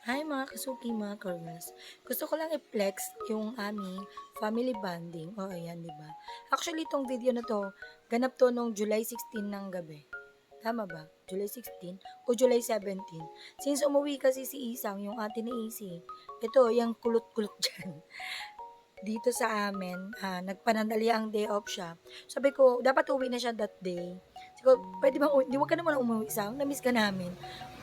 Hi mga kasuki, mga girls. Gusto ko lang i-flex yung aming family bonding. O ayan, di ba? Actually, itong video na to, ganap to nung July 16 ng gabi. Tama ba? July 16 o July 17? Since umuwi kasi si Isang, yung ate ni Isi, ito, yung kulot-kulot dyan. Dito sa amin, nagpanandali ang day off siya. Sabi ko, dapat uwi na siya that day. Sabi ko, pwede bang, di wag ka naman umuwi, Isang? Namiss ka namin.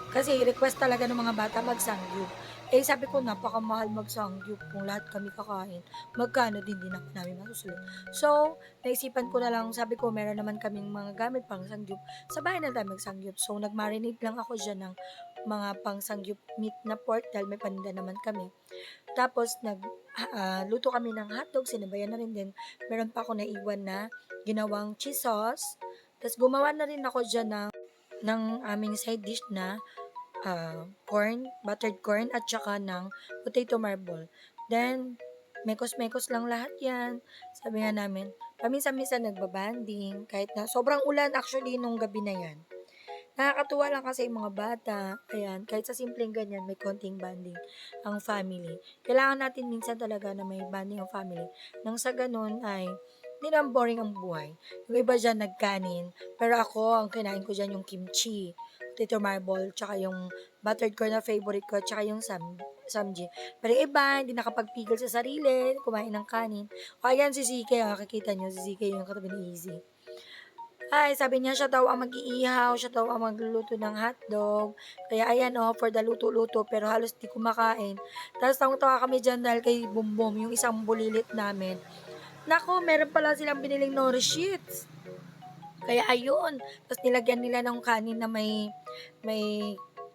Kasi request talaga ng mga bata magsangyup. Eh sabi ko napakamahal magsangyup kung lahat kami kakain. Magkano din din ako namin masusulit. So, naisipan ko na lang, sabi ko meron naman kaming mga gamit pang sangyup. Sa bahay na tayo magsangyup. So, nagmarinate lang ako dyan ng mga pang sangyup meat na pork dahil may paninda naman kami. Tapos, luto kami ng hotdog, sinabayan na rin din. Meron pa ako naiwan na ginawang cheese sauce. Tapos, gumawa na rin ako dyan ng aming side dish na corn, buttered corn, at saka ng potato marble. Then, mekos-mekos lang lahat yan. Sabi nga namin, paminsan-minsan nagbabanding, kahit na sobrang ulan actually nung gabi na yan. Nakakatuwa lang kasi yung mga bata, ayan, kahit sa simpleng ganyan, may konting banding ang family. Kailangan natin minsan talaga na may banding ang family. Nang sa ganun ay, hindi naman boring ang buhay. Yung iba dyan nagkanin, pero ako, ang kinain ko dyan yung kimchi, potato marble, tsaka yung buttered corn na favorite ko, tsaka yung samji. Pero yung iba, hindi nakapagpigil sa sarili, kumain ng kanin. O ayan, si CK, kakikita nyo, si CK yung katabi ni Easy. Ay, sabi niya siya daw ang mag-iihaw, siya daw ang magluluto ng hotdog. Kaya ayan oh, for the luto-luto, pero halos di kumakain. Tapos tawang-tawa kami dyan dahil kay Bumbum, yung isang bulilit namin. Nako, meron pala silang biniling nori sheets. Kaya ayun, tapos nilagyan nila ng kanin na may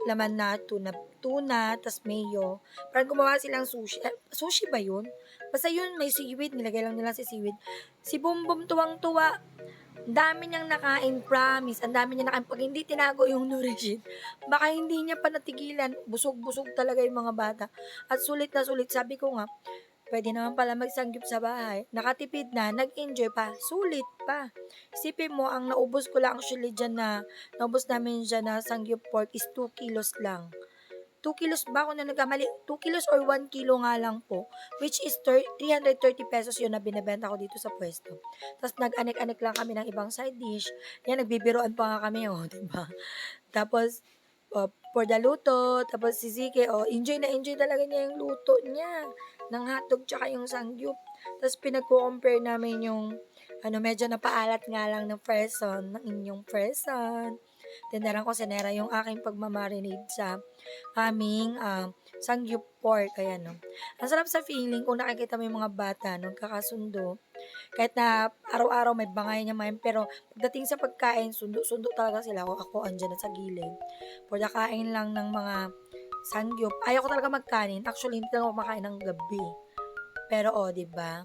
laman na tuna, tas mayo. Parang gumawa silang sushi. Sushi ba yun? Basta yun, may seaweed. Nilagay lang nila si seaweed. Si Bumbum tuwang-tuwa. Ang dami niyang nakain, promise. Ang dami niya nakain. Pag hindi tinago yung Nurejit, baka hindi niya pa natigilan. Busog-busog talaga yung mga bata. At sulit na sulit. Sabi ko nga, pwede naman pala magsanggip sa bahay. Nakatipid na, nag-enjoy pa, sulit pa. Isipin mo, ang naubos ko lang actually dyan naubos namin dyan na sanggip pork is 2 kilos lang. 2 kilos ba ako na nagkamali? 2 kilos or 1 kilo nga lang po. Which is 330 pesos yun na binibenta ko dito sa pwesto. Tapos nag-anik-anik lang kami ng ibang side dish. Yan, nagbibiroan pa nga kami, oh, diba? Tapos, for the luto, tapos si Zike, enjoy na enjoy talaga niya yung luto niya ng hotdog tsaka yung sangyup. Tapos pinagko-compare namin yung medyo napaalat nga lang ng person, ng inyong person. Tindaran ko sinera yung aking pagmamarinade sa aming sangyup pork. Kaya no. Ang sarap sa feeling kung nakikita mo yung mga bata nagkakasundo. Kahit na araw-araw may bangay niya man, pero pagdating sa pagkain, sundo-sundo talaga sila. Ako andyan na sa gilid. For the kain lang ng mga sangyup. Ayaw ko talaga magkanin. Actually, hindi talaga ako makain ng gabi. Pero 'di ba?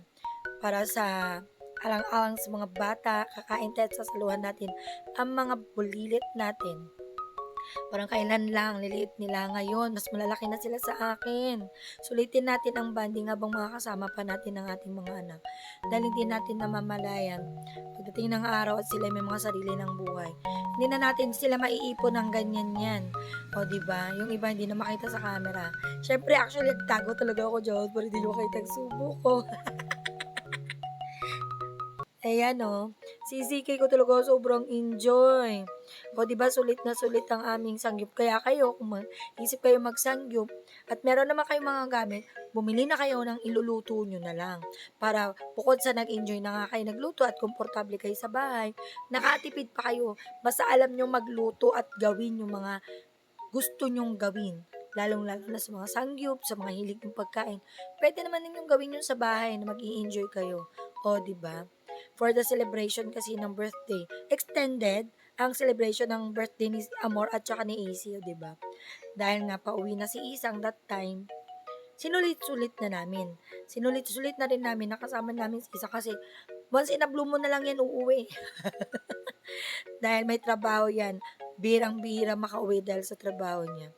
Para sa alang-alang sa mga bata, kakain tayo at sasaluhan natin ang mga bulilit natin. Parang kailan lang, liliit nila ngayon, mas malalaki na sila sa akin. Sulitin natin ang banding habang makakasama pa natin ang ating mga anak. Dahil hindi natin namamalayan, pagdating ng araw at sila may mga sarili ng buhay, hindi na natin sila maiipon ng ganyan yan. O, di ba? Yung iba hindi na makita sa camera. Syempre, actually, nagtago talaga ako dyan para hindi nyo makita ang subo ko. Ayan si ZK ko talaga sobrang enjoy. O, 'di ba sulit na sulit ang aming sangyup. Kaya kayo, kung isip kayo magsangyup at meron naman kayong mga gamit, bumili na kayo ng iluluto nyo na lang. Para bukod sa nag-enjoy na nga kayo nagluto at komportable kayo sa bahay, nakatipid pa kayo. Basta alam nyo magluto at gawin yung mga gusto nyong gawin. Lalong-lalo na sa mga sangyup, sa mga hilig ng pagkain. Pwede naman ninyong gawin yun sa bahay na mag-i-enjoy kayo. O, 'di ba? For the celebration kasi ng birthday, extended ang celebration ng birthday ni Amor at saka ni AC, 'di ba? Dahil nga pauwi na si Isang that time, sinulit-sulit na namin. Sinulit-sulit na rin namin nakasama namin si Isa kasi once in a blue moon na lang yan uuwi. Dahil may trabaho yan. Birang-bira makauwi dahil sa trabaho niya.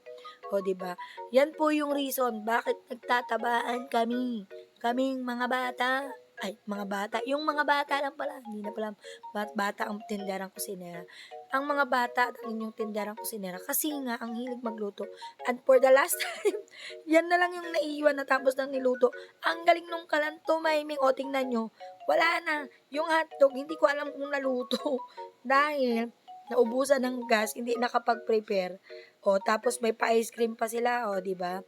O, di ba? Yan po yung reason bakit nagtatabaan kami. Kaming mga bata. Ay, mga bata. Yung mga bata lang pala. Hindi na pala bata ang tinderang kusinera. ang mga bata at ang inyong tinderang kusinera kasi nga ang hilig magluto. And for the last time, yan na lang yung naiiwan na tapos ng niluto. Ang galing nung kalan tumiming, o tingnan nyo, wala na. Yung hotdog, hindi ko alam kung naluto. Dahil, naubusan ng gas, hindi nakapag-prepare. O, tapos may pa-ice cream pa sila, o, di ba?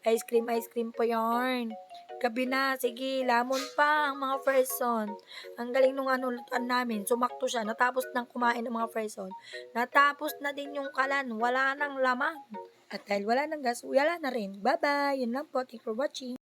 Ice cream pa yarn. Gabi na, sige, lamon pa ang mga person. Ang galing nung ano, lutuan namin, sumakto siya, natapos nang kumain ng mga person. Natapos na din yung kalan, wala nang laman. At dahil wala nang gas, wala na rin. Bye-bye, yun lang po, thank you for watching.